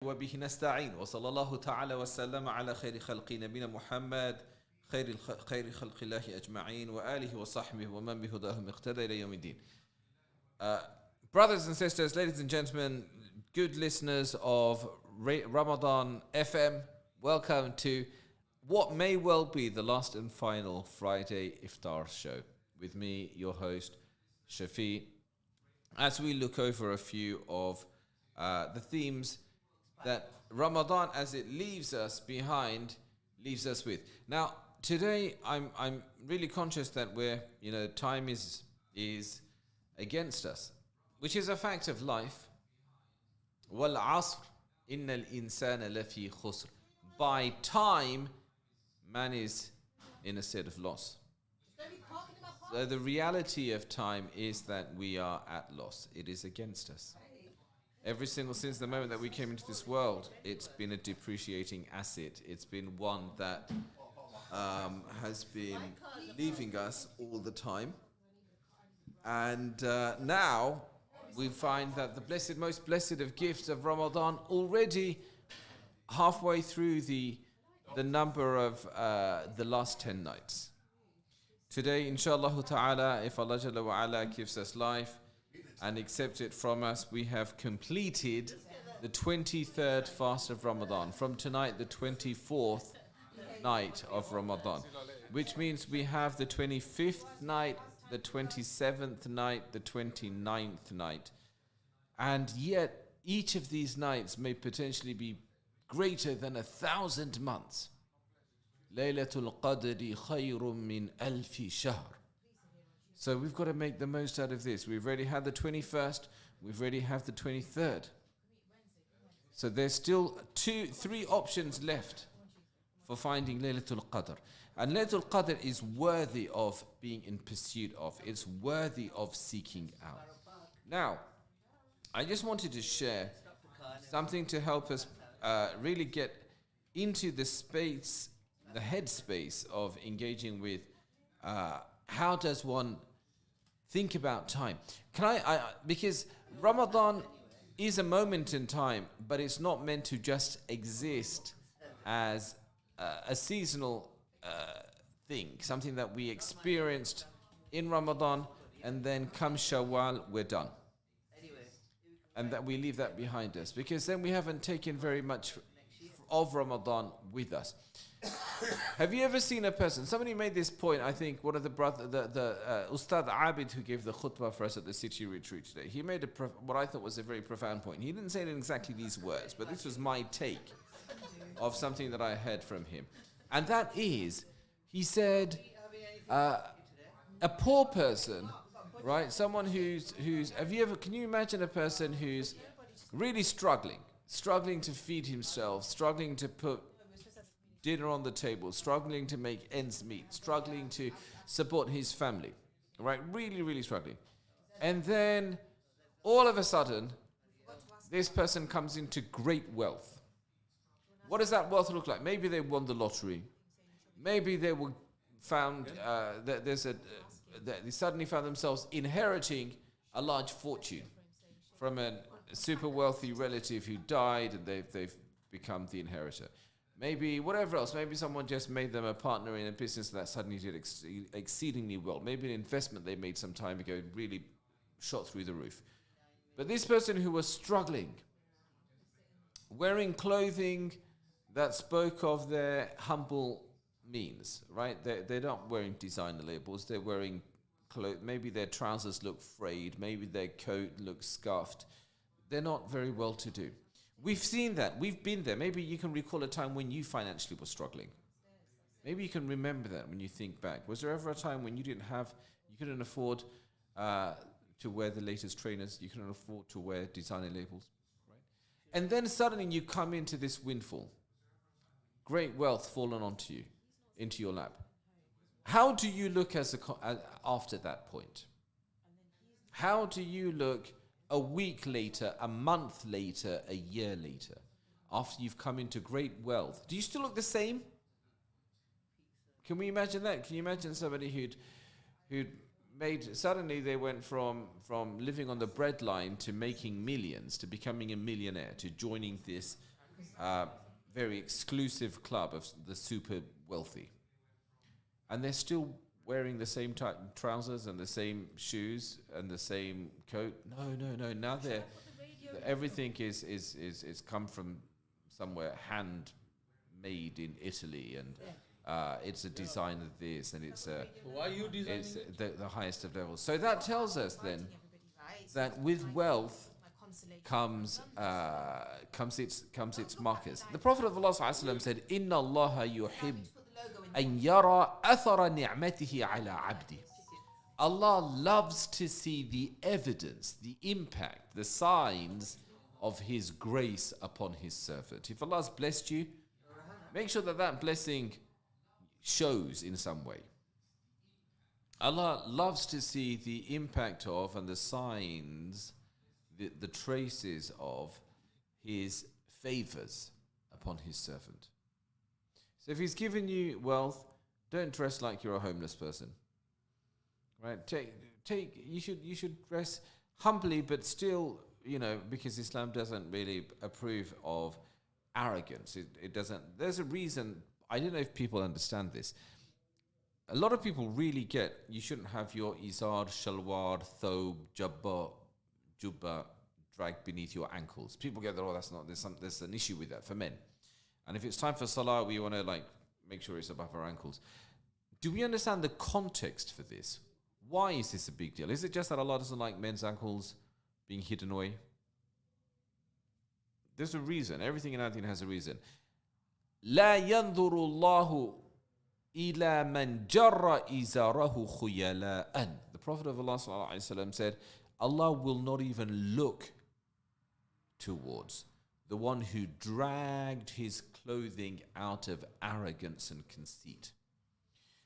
وبه نستعين وصلى الله تعالى وسلم على خير خلق نبينا محمد خير خلق الله أجمعين وآله وصحبه ومن بهداهم اقتدى إلى يوم الدين. Brothers and sisters, ladies and gentlemen, good listeners of Ramadan FM, welcome to what may well be the last and final Friday Iftar show. With me, your host, Shafi, as we look over a few of the themes that Ramadan, as it leaves us behind, leaves us with. Now, today, I'm really conscious that time is against us, which is a fact of life. وَالْعَصْرِ إِنَّ الْإِنسَانَ لَفِي خُسْرٍ. By time, man is in a state of loss. So the reality of time is that we are at loss. It is against us. Since the moment that we came into this world, it's been a depreciating asset. It's been one that has been leaving us all the time. And now we find that the most blessed of gifts of Ramadan, already halfway through the number of the last 10 nights. Today, inshallah ta'ala, if Allah Jalla wa Ala gives us life and accepts it from us, we have completed the 23rd fast of Ramadan. From tonight, the 24th night of Ramadan, which means we have the 25th night, the 27th night, the 29th night. And yet, each of these nights may potentially be greater than 1,000 months. Laylatul Qadri khayrun min alfi shahr. So we've got to make the most out of this. We've already had the 21st. We've already had the 23rd. So there's still 3 options left for finding Laylatul Qadr. And Laylatul Qadr is worthy of being in pursuit of. It's worthy of seeking out. Now, I just wanted to share something to help us really get into the space, the headspace of engaging with how does one think about time. Because Ramadan is a moment in time, but it's not meant to just exist as a seasonal thing, something that we experienced in Ramadan, and then come Shawwal, we're done. And that we leave that behind us, because then we haven't taken very much of Ramadan with us. Have you ever seen a person? Somebody made this point. I think one of the Ustad Abid, who gave the khutbah for us at the city retreat today, he made what I thought was a very profound point. He didn't say it in exactly these words, but this was my take of something that I heard from him, and that is, he said, a poor person, right? Someone who's. Can you imagine a person who's really struggling to feed himself, struggling to put dinner on the table, struggling to make ends meet, struggling to support his family, right? Really, really struggling. And then all of a sudden, this person comes into great wealth. What does that wealth look like? Maybe they won the lottery. Maybe they were found they suddenly found themselves inheriting a large fortune from a super wealthy relative who died, and they've become the inheritor. Maybe whatever else. Maybe someone just made them a partner in a business that suddenly did exceedingly well. Maybe an investment they made some time ago really shot through the roof. But this person who was struggling, wearing clothing that spoke of their humble means, right? They're not wearing designer labels. They're wearing clothes. Maybe their trousers look frayed. Maybe their coat looks scuffed. They're not very well to do. We've seen that. We've been there. Maybe you can recall a time when you financially were struggling. Maybe you can remember that when you think back. Was there ever a time when you couldn't afford to wear the latest trainers? You couldn't afford to wear designer labels, right? And then suddenly you come into this windfall. Great wealth fallen onto you, into your lap. How do you look after that point? How do you look a week later, a month later, a year later, after you've come into great wealth? Do you still look the same? Can we imagine that? Can you imagine somebody who'd suddenly they went from living on the breadline to making millions, to becoming a millionaire, to joining this very exclusive club of the super wealthy. And they're still wearing the same type trousers and the same shoes and the same coat. No. Now everything is come from somewhere handmade in Italy, and it's a design of this, and it's the highest of levels. So that tells us then that with wealth comes its markers. The Prophet of Allah ﷺ said, "Inna Allah yuhib an yara athara ni'matihi ala abdi." Allah loves to see the evidence, the impact, the signs of His grace upon His servant. If Allah has blessed you, make sure that blessing shows in some way. Allah loves to see the impact of and the signs, the traces of His favors upon His servant. So if He's given you wealth, don't dress like you're a homeless person. Right? You should dress humbly, but still, because Islam doesn't really approve of arrogance. It doesn't. There's a reason. I don't know if people understand this. A lot of people really get you shouldn't have your izar, shalwar, thobe, jubba dragged beneath your ankles. People get that. Oh, that's not. There's an issue with that for men. And if it's time for salah, we want to make sure it's above our ankles. Do we understand the context for this? Why is this a big deal? Is it just that Allah doesn't like men's ankles being hidden away? There's a reason. Everything in anything has a reason. لا ينظر الله إلى من جر إزاره خيلاء. The Prophet of Allah ﷺ said, Allah will not even look towards the one who dragged his clothing out of arrogance and conceit.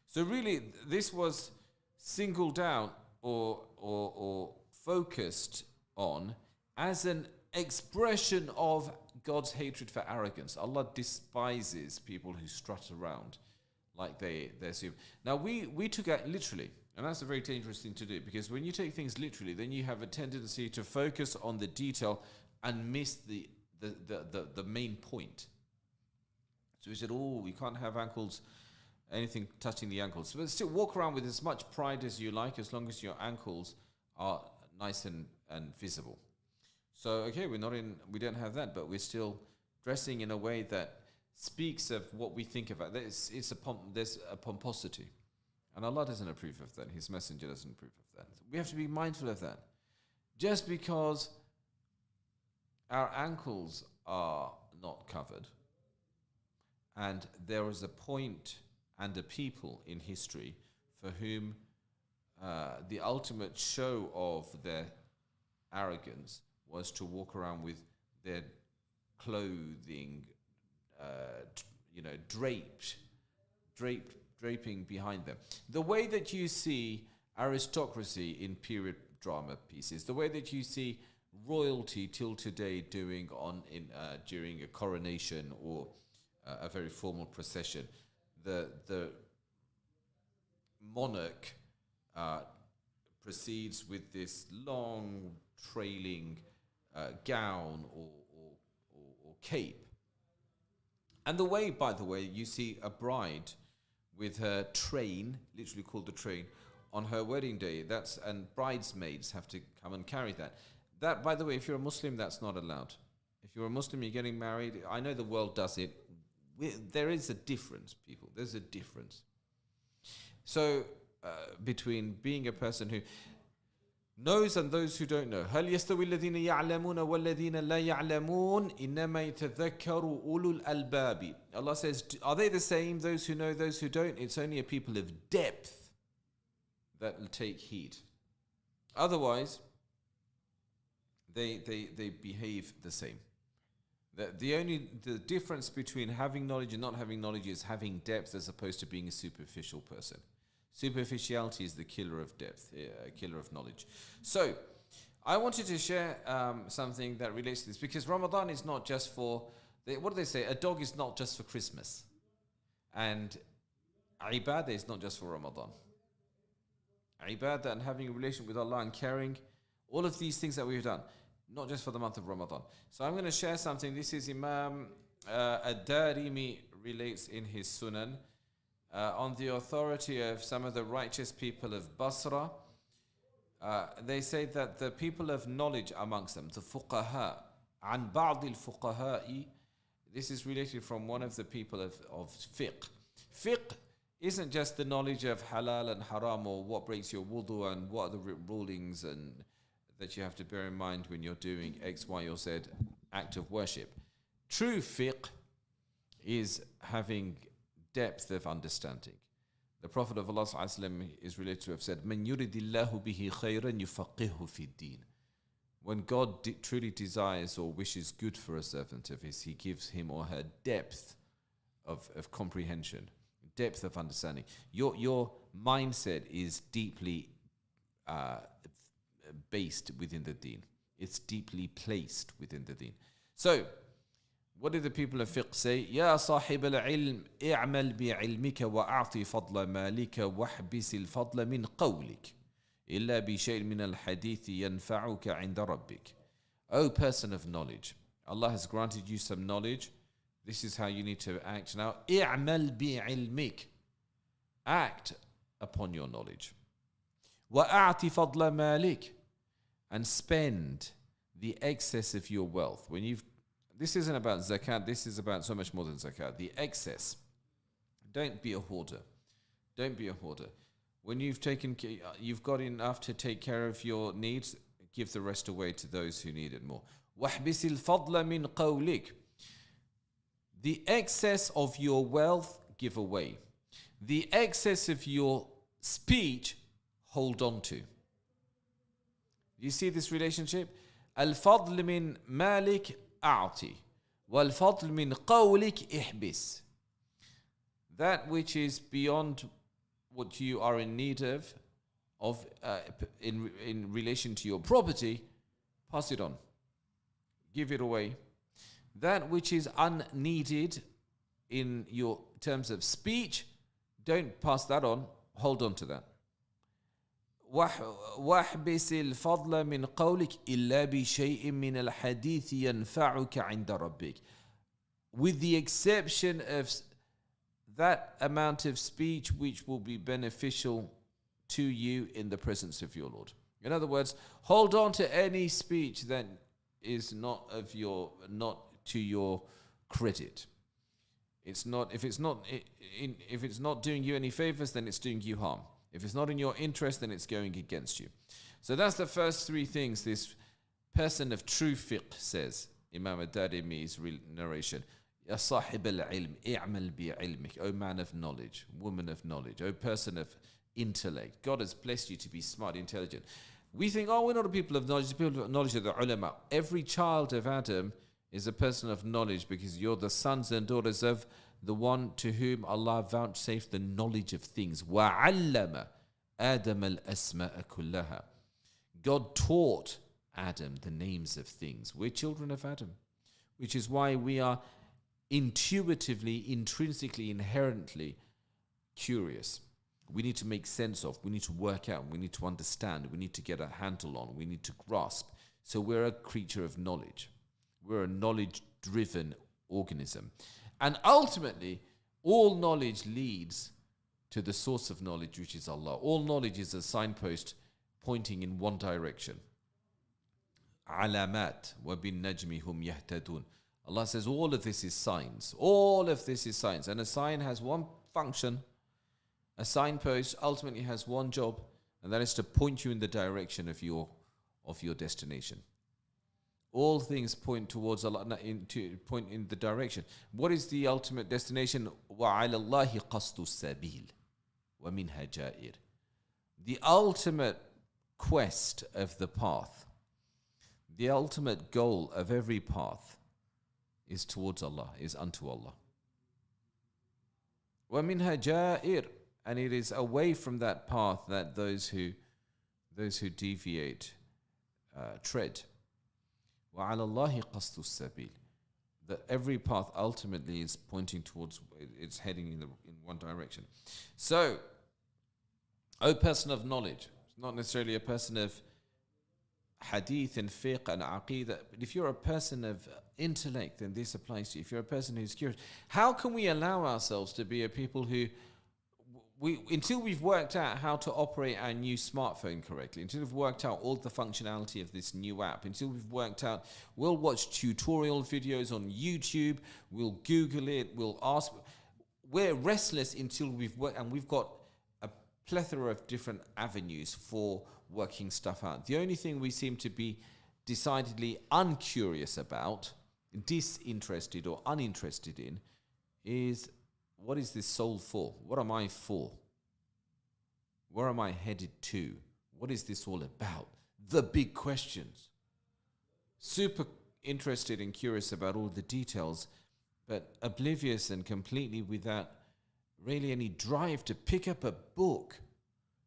So really, this was singled out or focused on as an expression of God's hatred for arrogance. Allah despises people who strut around like they're super. Now we took it literally, and that's a very dangerous thing to do, because when you take things literally, then you have a tendency to focus on the detail and miss the main point. So we said, you can't have ankles, anything touching the ankles. But still walk around with as much pride as you like, as long as your ankles are nice and visible. So, okay, we don't have that, but we're still dressing in a way that speaks of what we think about. There's a pomposity. And Allah doesn't approve of that. His messenger doesn't approve of that. We have to be mindful of that. Just because our ankles are not covered, and there is a point and a people in history for whom the ultimate show of their arrogance was to walk around with their clothing, draping behind them. The way that you see aristocracy in period drama pieces, the way that you see royalty till today doing during a coronation or a very formal procession, the monarch proceeds with this long trailing gown or cape. And the way, by the way, you see a bride with her train, literally called the train, on her wedding day, and bridesmaids have to come and carry that. That, by the way, if you're a Muslim, that's not allowed. If you're a Muslim, you're getting married. I know the world does it. There is a difference, people. There's a difference. So, between being a person who knows and those who don't know. هل يستوي الذين يعلمون والذين لا يعلمون إنما يتذكر أولو الألباب. Allah says, are they the same, those who know, those who don't? It's only a people of depth that will take heed. Otherwise, they behave the same. The difference between having knowledge and not having knowledge is having depth as opposed to being a superficial person. Superficiality is the killer of depth, killer of knowledge. So, I wanted to share something that relates to this, because Ramadan is not just for, what do they say? A dog is not just for Christmas. And ibadah is not just for Ramadan. Ibadah and having a relation with Allah and caring, all of these things that we've done, not just for the month of Ramadan. So I'm going to share something. This is Imam Ad-Darimi relates in his Sunan on the authority of some of the righteous people of Basra. They say that the people of knowledge amongst them, the fuqaha, عن بعض الفقهاء, this is related from one of the people of fiqh. Fiqh isn't just the knowledge of halal and haram or what breaks your wudu and what are the rulings and that you have to bear in mind when you're doing X, Y, or Z act of worship. True fiqh is having depth of understanding. The Prophet of Allah is related to have said, "Man yuridillahu bihi khayran yufaqihu fi din." When God truly desires or wishes good for a servant of his, he gives him or her depth of comprehension, depth of understanding. Your mindset is deeply based within the deen. It's deeply placed within the deen. So, what did the people of fiqh say? يا صاحب العلم اعمل بعلمك وأعطي فضل مالك واحبس الفضل من قولك إلا بشيء من الحديث ينفعك عند ربك. O person of knowledge, Allah has granted you some knowledge. This is how you need to act now. اعمل بعلمك. Act upon your knowledge. وأعطي فضل مالك. And spend the excess of your wealth. This isn't about zakat, this is about so much more than zakat. The excess. Don't be a hoarder. Don't be a hoarder. When you've got enough to take care of your needs, give the rest away to those who need it more. وَاحْبِسِ الْفَضْلَ مِنْ قَوْلِكَ. The excess of your wealth, give away. The excess of your speech, hold on to. You see this relationship? الفضل من مالك أعطي والفضل من قولك احبس. That which is beyond what you are in need of in relation to your property, pass it on. Give it away. That which is unneeded in your terms of speech, don't pass that on. Hold on to that. واحبس الفضل من قولك إلا بشيء من الحديث ينفعك عند ربك. With the exception of that amount of speech which will be beneficial to you in the presence of your Lord. In other words, hold on to any speech that is not to your credit. If it's not doing you any favors, then it's doing you harm. If it's not in your interest, then it's going against you. So that's the first three things this person of true fiqh says. Imam ad-Darimi's narration. Ya sahib al-ilm, i'mal bi-ilmik. O man of knowledge, woman of knowledge, O person of intellect. God has blessed you to be smart, intelligent. We think, we're not a people of knowledge, the people of knowledge are the ulama. Every child of Adam is a person of knowledge because you're the sons and daughters of the one to whom Allah vouchsafed the knowledge of things. وَعَلَّمَ آدَمَ الْأَسْمَاءَ كُلَّهَا. God taught Adam the names of things. We're children of Adam, which is why we are intuitively, intrinsically, inherently curious. We need to make sense of, we need to work out, we need to understand, we need to get a handle on, we need to grasp. So we're a creature of knowledge. We're a knowledge-driven organism. And ultimately, all knowledge leads to the source of knowledge, which is Allah. All knowledge is a signpost pointing in one direction. Alamat wa bin najmi hum yahtadun. Allah says all of this is signs. All of this is signs. And a sign has one function. A signpost ultimately has one job, and that is to point you in the direction of your destination. All things point towards Allah, point in the direction. What is the ultimate destination? وَعَلَى اللَّهِ قَصْدُ السَّبِيلِ وَمِنْهَا جَائِرٌ. The ultimate quest of the path, the ultimate goal of every path is towards Allah, is unto Allah. وَمِنْهَا جَائِرٌ. And it is away from that path that those who deviate tread. وَعَلَى اللَّهِ قَصْدُ السَّبِيلِ. That every path ultimately is pointing towards, it's heading in one direction. So, O person of knowledge, not necessarily a person of hadith and fiqh and aqeedah, but if you're a person of intellect, then this applies to you. If you're a person who's curious, how can we allow ourselves to be a people who, until we've worked out how to operate our new smartphone correctly, until we've worked out all the functionality of this new app, until we've worked out, we'll watch tutorial videos on YouTube, we'll Google it, we'll ask. We're restless until we've worked, and we've got a plethora of different avenues for working stuff out. The only thing we seem to be decidedly uncurious about, disinterested or uninterested in, is what is this soul for? What am I for? Where am I headed to? What is this all about? The big questions. Super interested and curious about all the details, but oblivious and completely without really any drive to pick up a book,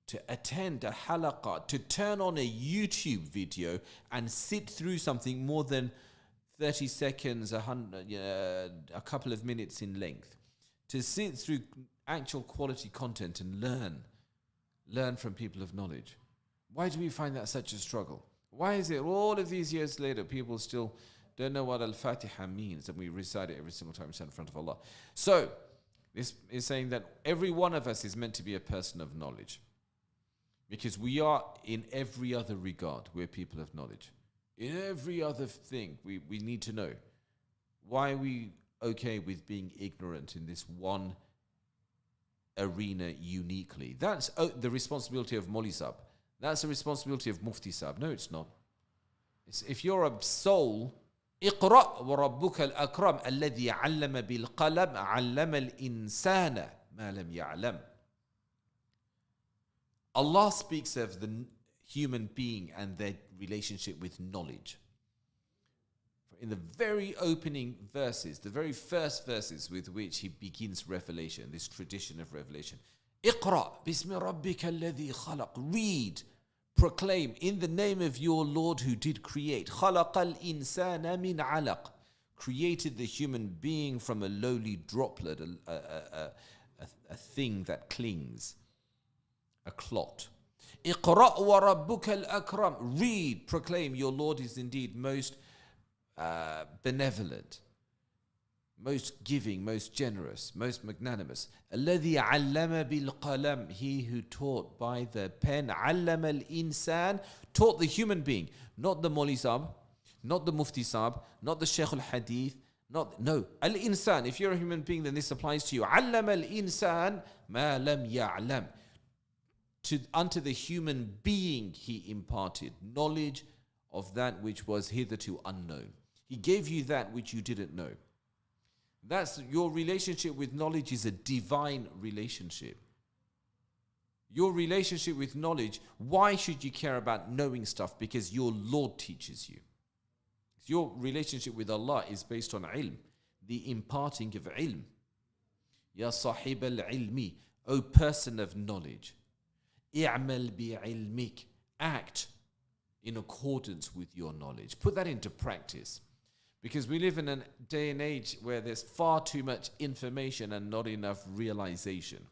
to attend a halaqah, to turn on a YouTube video and sit through something more than 30 seconds, a couple of minutes in length. To sit through actual quality content and learn from people of knowledge. Why do we find that such a struggle? Why is it all of these years later people still don't know what Al-Fatiha means, and we recite it every single time we stand in front of Allah? So, this is saying that every one of us is meant to be a person of knowledge. Because we are, in every other regard, we're people of knowledge. In every other thing, we need to know. Why are we okay with being ignorant in this one arena uniquely? That's the responsibility of Moli Sab. That's the responsibility of Mufti Sab. No, it's not. If you're a soul, اقرأ وربك الأكرم الذي علم بالقلم علم الإنسان ما لم يعلم. Allah speaks of the human being and their relationship with knowledge. In the very opening verses, the very first verses with which he begins revelation, this tradition of revelation. اقرأ باسم ربك الذي خلق. Read, proclaim in the name of your Lord who did create. خلق الإنسان من علق. Created the human being from a lowly droplet, a thing that clings. A clot. اقرأ وربك الأكرم. Read, proclaim, your Lord is indeed most benevolent, most giving, most generous, most magnanimous. الذي علم بالقلم. He who taught by the pen. علم الإنسان. Taught the human being, not the Moli Sab, not the Mufti Sab, not the Shaykh al-Hadith. No, al-insan. If you're a human being, then this applies to you. علم الإنسان ما لم يعلم. Unto the human being he imparted knowledge of that which was hitherto unknown. He gave you that which you didn't know. That's your relationship with knowledge is a divine relationship. Your relationship with knowledge, why should you care about knowing stuff? Because your Lord teaches you. Your relationship with Allah is based on ilm, the imparting of ilm. Ya sahib al-ilmi, O person of knowledge. اعمل بعلمك. Act in accordance with your knowledge. Put that into practice. Because we live in a day and age where there's far too much information and not enough realization.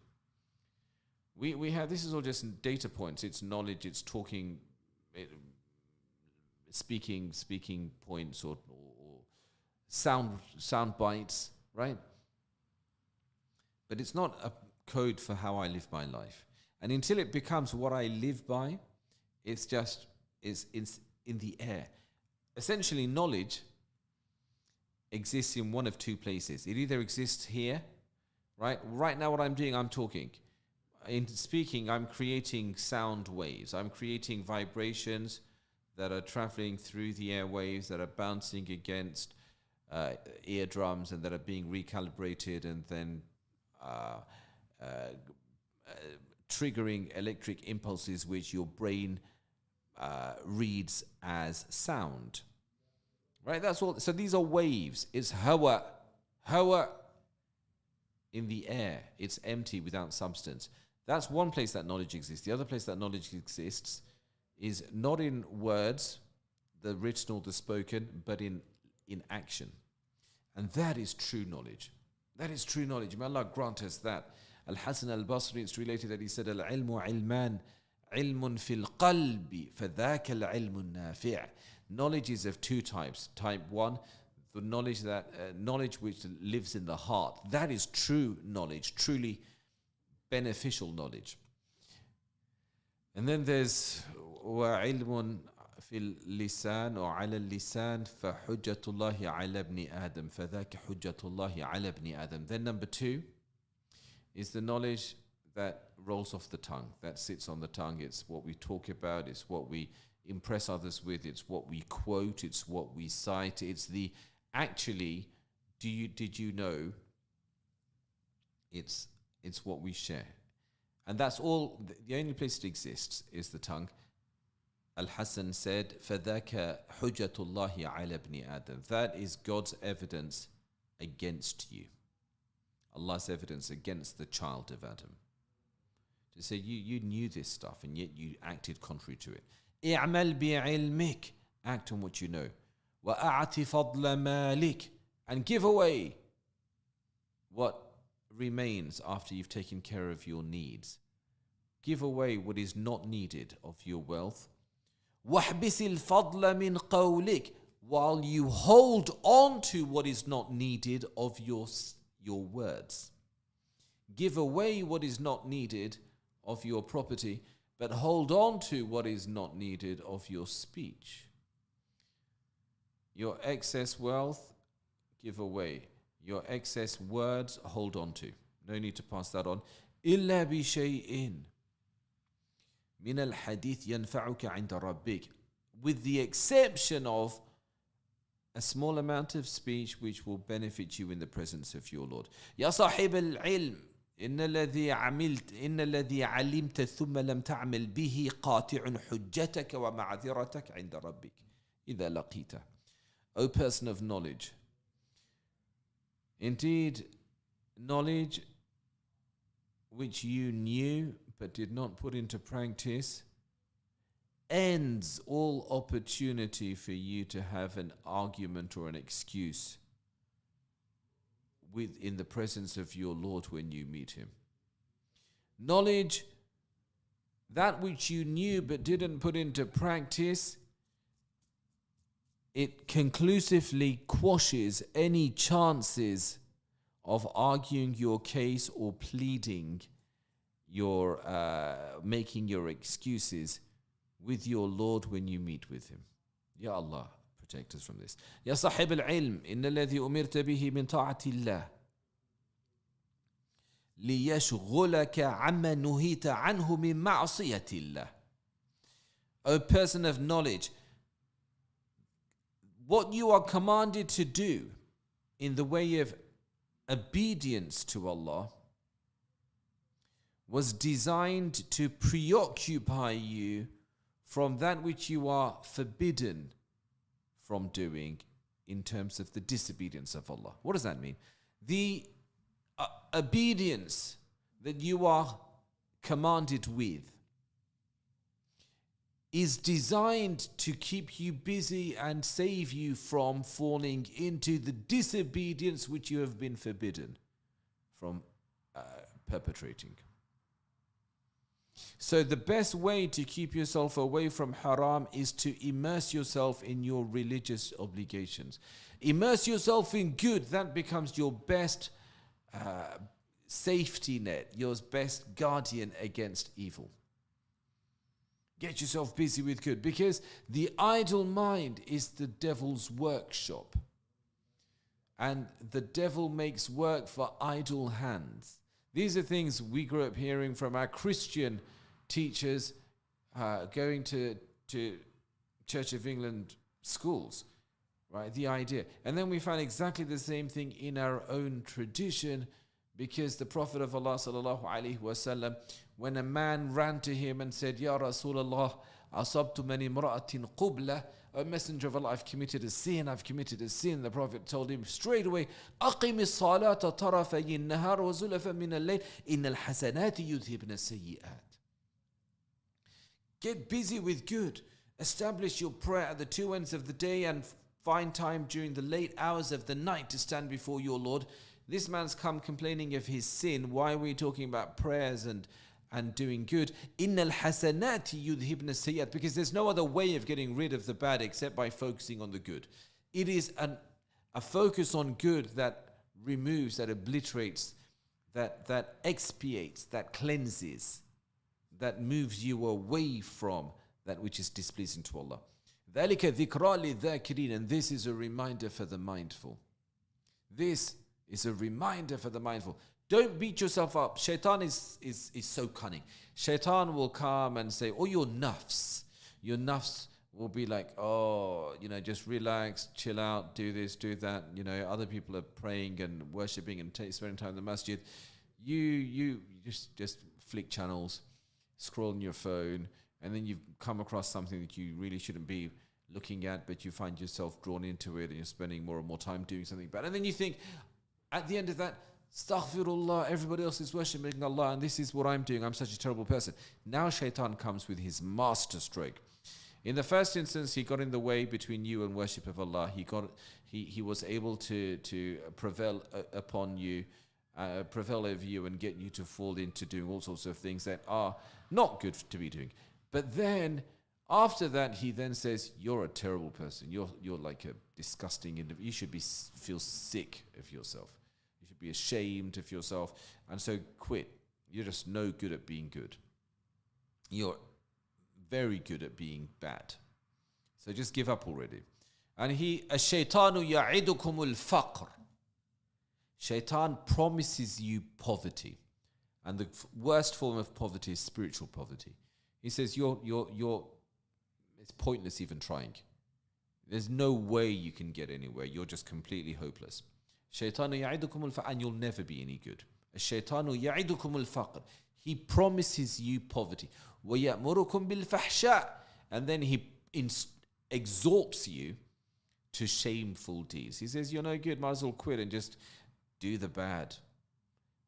We have, this is all just data points. It's knowledge, it's talking, speaking points or sound bites, right? But it's not a code for how I live my life. And until it becomes what I live by, it's in the air. Essentially, knowledge exists in one of two places. It either exists here, right? Right now what I'm doing, I'm talking. In speaking, I'm creating sound waves. I'm creating vibrations that are traveling through the airwaves, that are bouncing against eardrums and that are being recalibrated and then triggering electric impulses which your brain reads as sound. Right? That's all. So these are waves. It's hawa in the air. It's empty without substance. That's one place that knowledge exists. The other place that knowledge exists is not in words, the written or the spoken, but in action. And that is true knowledge. That is true knowledge. May Allah grant us that. Al-Hasan al-Basri, it's related that he said, Al-ilmu ilman, ilmun fil qalbi, fadhaka al-ilmu nafi'. Knowledge is of two types. Type one, the knowledge that knowledge which lives in the heart. That is true knowledge, truly beneficial knowledge. And then there's وعلم في اللسان وعلى اللسان فحجة الله على ابن آدم فذاك حجة الله على ابن آدم. Then number 2 is the knowledge that rolls off the tongue, that sits on the tongue. It's what we talk about, it's what we impress others with, it's what we quote, it's what we cite, it's the actually, did you know, it's what we share. And that's all, the only place it exists is the tongue. Al-Hasan said, فَذَاكَ حُجَّةُ اللَّهِ عَلَى ابْنِ آدَمَ. That is God's evidence against you. Allah's evidence against the child of Adam. To say you knew this stuff and yet you acted contrary to it. اعمل بعلمك. Act on what you know. وَأَعْتِ فَضْلَ مَالِكَ. And give away what remains after you've taken care of your needs. Give away what is not needed of your wealth. وَاحْبِسِ الْفَضْلَ مِنْ قَوْلِكَ. While you hold on to what is not needed of your words. Give away what is not needed of your property, but hold on to what is not needed of your speech. Your excess wealth, give away. Your excess words, hold on to. No need to pass that on. إِلَّا بِشَيْءٍ مِنَ الْحَدِيثِ يَنْفَعُكَ عِنْدَ رَبِّكَ. With the exception of a small amount of speech which will benefit you in the presence of your Lord. يَا صَاحِبَ الْعِلْمِ إن الذي علمت ثم لم تعمل به قاطع حجتك ومعذرتك عند ربك إذا لقيته. O person of knowledge, indeed knowledge which you knew but did not put into practice ends all opportunity for you to have an argument or an excuse in the presence of your Lord when you meet him. Knowledge, that which you knew but didn't put into practice, it conclusively quashes any chances of arguing your case or pleading your, making your excuses with your Lord when you meet with him. Ya Allah, protect us from this. يا صاحب العلم إن الذي أمرت به من طاعة الله ليشغلك عما نهيت عنه من معصية الله. O person of knowledge, what you are commanded to do in the way of obedience to Allah was designed to preoccupy you from that which you are forbidden from doing in terms of the disobedience of Allah. What does that mean? The obedience that you are commanded with is designed to keep you busy and save you from falling into the disobedience which you have been forbidden from perpetrating. So the best way to keep yourself away from haram is to immerse yourself in your religious obligations. Immerse yourself in good. That becomes your best safety net, your best guardian against evil. Get yourself busy with good, because the idle mind is the devil's workshop. And the devil makes work for idle hands. These are things we grew up hearing from our Christian teachers going to Church of England schools, right? The idea. And then we find exactly the same thing in our own tradition, because the Prophet of Allah sallallahu alaihi wasallam, when a man ran to him and said, Ya Rasulullah, asabtu min imra'atin qubla, O Messenger of Allah, I've committed a sin. The Prophet told him straight away, أقم الصلاة طرفي النهار وزلفا من الليل إن الحسنات يذهبن السيئات. Get busy with good. Establish your prayer at the two ends of the day and find time during the late hours of the night to stand before your Lord. This man's come complaining of his sin. Why are we talking about prayers and doing good? إِنَّ الْحَسَنَاتِ يُذْهِبْنَ السَّيِّئَاتِ. Because there's no other way of getting rid of the bad except by focusing on the good. It is a focus on good that removes, that obliterates, that expiates, that cleanses, that moves you away from that which is displeasing to Allah. ذَلِكَ ذِكْرَى لِلذَّاكِرِينَ. And this is a reminder for the mindful. This is a reminder for the mindful. Don't beat yourself up. Shaitan is so cunning. Shaitan will come and say, oh, your nafs will be like, oh, just relax, chill out, do this, do that. Other people are praying and worshipping and spending time in the masjid. You just flick channels, scroll on your phone, and then you've come across something that you really shouldn't be looking at, but you find yourself drawn into it and you're spending more and more time doing something bad. And then you think, at the end of that, astaghfirullah, everybody else is worshipping Allah and this is what I'm doing. I'm such a terrible person. Now shaitan comes with his master stroke. In the first instance, he got in the way between you and worship of Allah. He was able to prevail upon you, prevail over you and get you to fall into doing all sorts of things that are not good to be doing. But then, after that, he then says, you're a terrible person. You're like a disgusting individual. You should feel sick of yourself. You should be ashamed of yourself. And so quit. You're just no good at being good. You're very good at being bad. So just give up already. And الشَّيْطَانُ يَعِدُكُمُ الْفَقْرِ. Shaitan promises you poverty. And the worst form of poverty is spiritual poverty. He says it's pointless even trying. There's no way you can get anywhere. You're just completely hopeless. Shaytanu ya'idukum al-faqr, and you'll never be any good. Shaytanu ya'idukum al-faqr. He promises you poverty. Wa ya'murukum bil-fahsha, and then he exhorts you to shameful deeds. He says you're no good, might as well quit and just do the bad.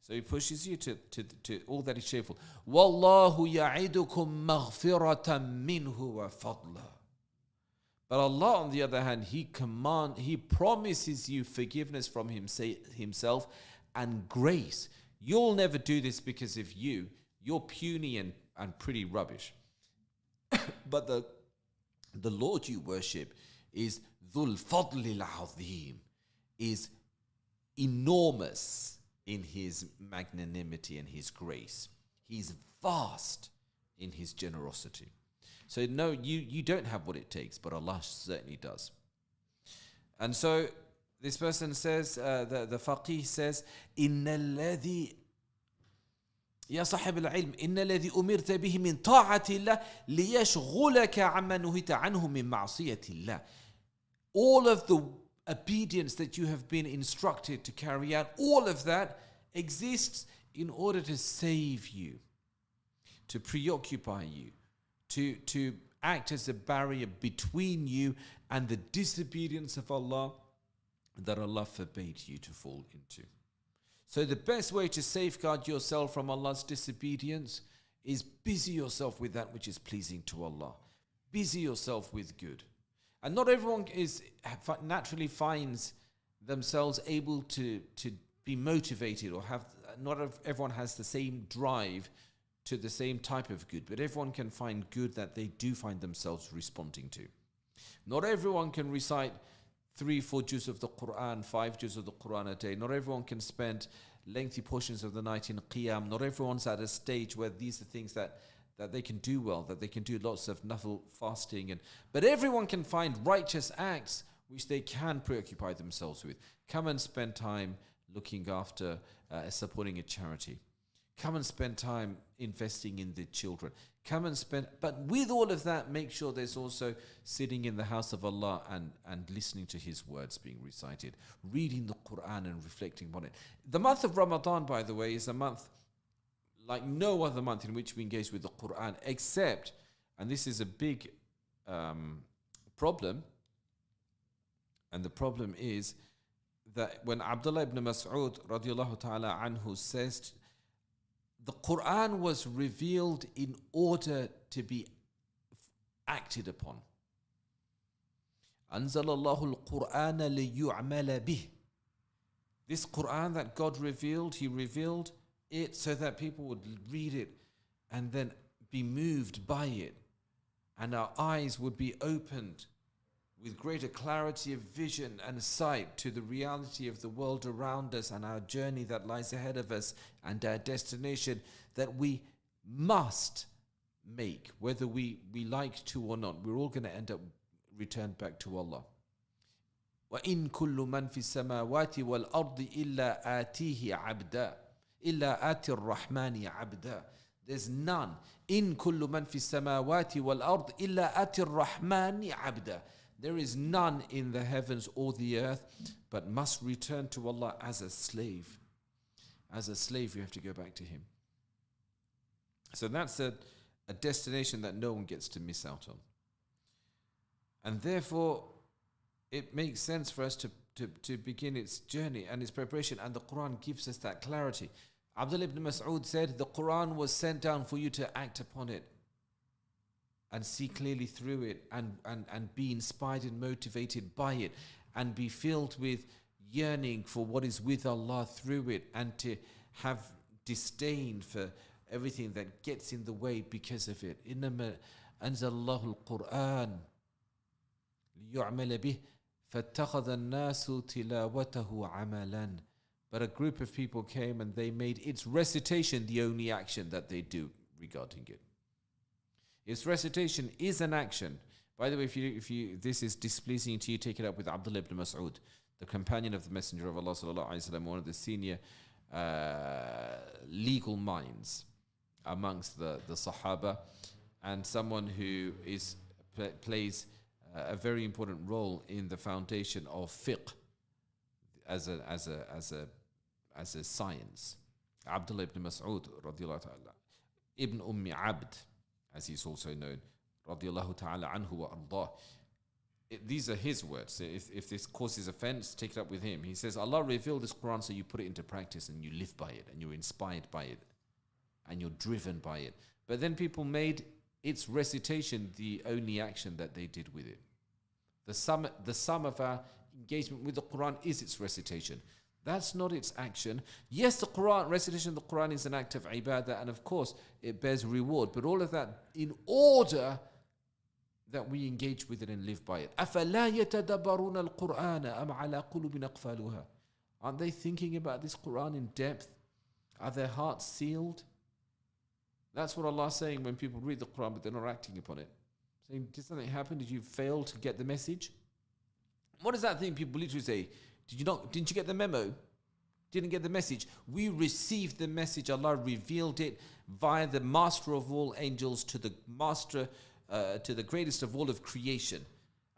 So he pushes you to all that is shameful. Wallahu ya'idukum maghfiratan minhu wa fadla. But Allah, on the other hand, He promises you forgiveness from Himself and grace. You'll never do this because of you. You're puny and pretty rubbish. But the Lord you worship is Dhul Fadlil Azim, is enormous in His magnanimity and His grace. He's vast in His generosity. So no, you don't have what it takes, but Allah certainly does. And so this person says, the faqih says, إِنَّ الَّذِي يا صاحب العلم إن الذي أمرت به من طاعة الله ليشغلك عما نهيت عنه من معصية الله. All of the obedience that you have been instructed to carry out, all of that exists in order to save you, to preoccupy you, to act as a barrier between you and the disobedience of Allah that Allah forbade you to fall into. So the best way to safeguard yourself from Allah's disobedience is busy yourself with that which is pleasing to Allah. Busy yourself with good. And not everyone naturally finds themselves able to be motivated or not everyone has the same drive to the same type of good, but everyone can find good that they do find themselves responding to. Not everyone can recite 3-4 juz of the Quran, 5 juz of the Quran a day. Not everyone can spend lengthy portions of the night in qiyam. Not everyone's at a stage where these are things that they can do well, that they can do lots of nafil fasting. But everyone can find righteous acts which they can preoccupy themselves with. Come and spend time looking after, supporting a charity. Come and spend time investing in the children. But with all of that, make sure there's also sitting in the house of Allah and listening to His words being recited, reading the Quran and reflecting on it. The month of Ramadan, by the way, is a month like no other month in which we engage with the Quran, except, and this is a big problem, and the problem is that when Abdullah ibn Mas'ud radiallahu ta'ala anhu says, the Quran was revealed in order to be acted upon. أنزل الله القرآن ليعمل به. This Quran that God revealed, He revealed it so that people would read it and then be moved by it. And our eyes would be opened with greater clarity of vision and sight to the reality of the world around us and our journey that lies ahead of us and our destination that we must make, whether we like to or not. We're all going to end up returned back to Allah. وَإِن كُلُّ مَنْ فِي السَّمَاوَاتِ وَالْأَرْضِ إِلَّا آتِيهِ عَبْدًا إِلَّا آتِ الرَّحْمَنِ عَبْدًا. There's none. إِن كُلُّ مَنْ فِي السَّمَاوَاتِ وَالْأَرْضِ إِلَّا آتِ الرَّحْمَنِ عَبْدًا. There is none in the heavens or the earth but must return to Allah as a slave. As a slave, you have to go back to Him. So that's a destination that no one gets to miss out on. And therefore, it makes sense for us to begin its journey and its preparation, and the Quran gives us that clarity. Abdullah ibn Mas'ud said, the Quran was sent down for you to act upon it and see clearly through it and be inspired and motivated by it and be filled with yearning for what is with Allah through it, and to have disdain for everything that gets in the way because of it. إِنَّمَا أَنزَلَ اللَّهُ الْقُرْآنَ لِيُعْمَلَ بِهِ فَاتَّخَذَ النَّاسُ تِلَاوَتَهُ عَمَلًا. But a group of people came and they made its recitation the only action that they do regarding it. Its recitation is an action. By the way, if you this is displeasing to you, take it up with Abdullah ibn Mas'ud, the companion of the Messenger of Allah sallallahu alaihi wasallam, one of the senior legal minds amongst the Sahaba, and someone who plays a very important role in the foundation of fiqh as a science. Abdullah ibn Mas'ud radiyallahu ta'ala, Ibn Abd, as he's also known, radiyallahu ta'ala anhu wa ardah. These are his words. If this causes offense, take it up with him. He says, Allah revealed this Quran so you put it into practice and you live by it and you're inspired by it and you're driven by it. But then people made its recitation the only action that they did with it. The sum of our engagement with the Quran is its recitation. That's not its action. Yes, the Quran, recitation of the Quran is an act of ibadah, and of course it bears reward, but all of that in order that we engage with it and live by it. أَفَلَا يَتَدَبَّرُونَ الْقُرْآنَ أَمْ عَلَى قُلُوبٍ أَقْفَالُهَا. Aren't they thinking about this Quran in depth? Are their hearts sealed? That's what Allah is saying when people read the Quran but they're not acting upon it. Saying, did something happen? Did you fail to get the message? What is that thing people literally say? Didn't you get the memo? Didn't get the message? We received the message. Allah revealed it via the master of all angels to the master, to the greatest of all of creation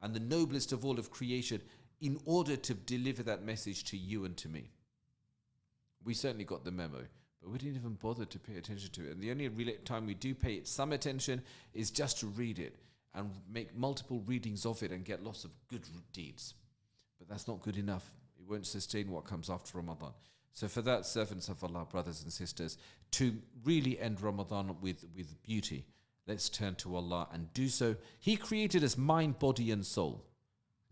and the noblest of all of creation, in order to deliver that message to you and to me. We certainly got the memo, but we didn't even bother to pay attention to it. And the only time we do pay it some attention is just to read it and make multiple readings of it and get lots of good deeds. But that's not good enough. It won't sustain what comes after Ramadan. So for that, servants of Allah, brothers and sisters, to really end Ramadan with beauty, let's turn to Allah and do so. He created us mind, body and soul.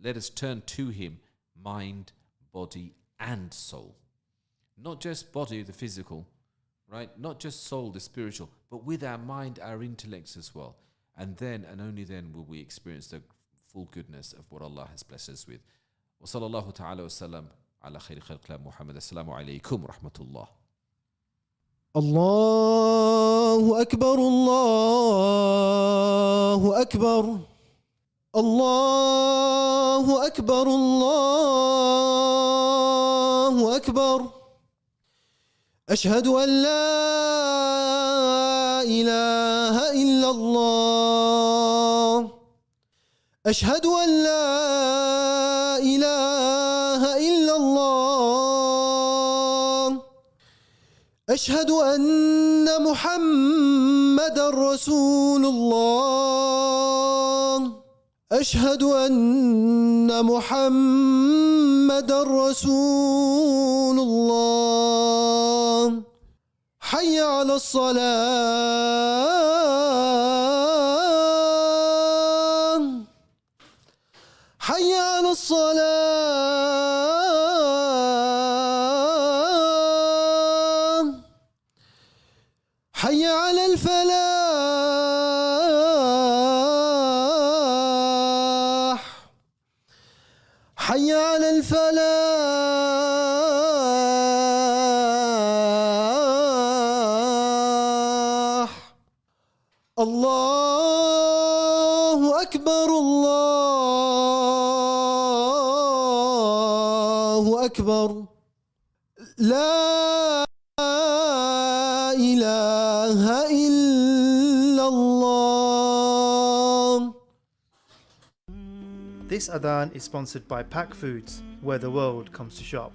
Let us turn to Him, mind, body and soul. Not just body, the physical, right? Not just soul, the spiritual, but with our mind, our intellects as well. And then, and only then, will we experience the full goodness of what Allah has blessed us with. وصلى الله تعالى وسلم على خير خلق الله محمد. السلام عليكم ورحمة الله. الله أكبر الله أكبر الله أكبر الله أكبر أشهد أن لا إله إلا الله أشهد أن لا إله إلا الله أشهد أن محمد رسول الله أشهد أن محمد رسول الله حي على الصلاة حي على الصلاة حي على الفلاح الله أكبر الله أكبر لا إله إلا الله. This adhan is sponsored by Pack Foods, where the world comes to shop.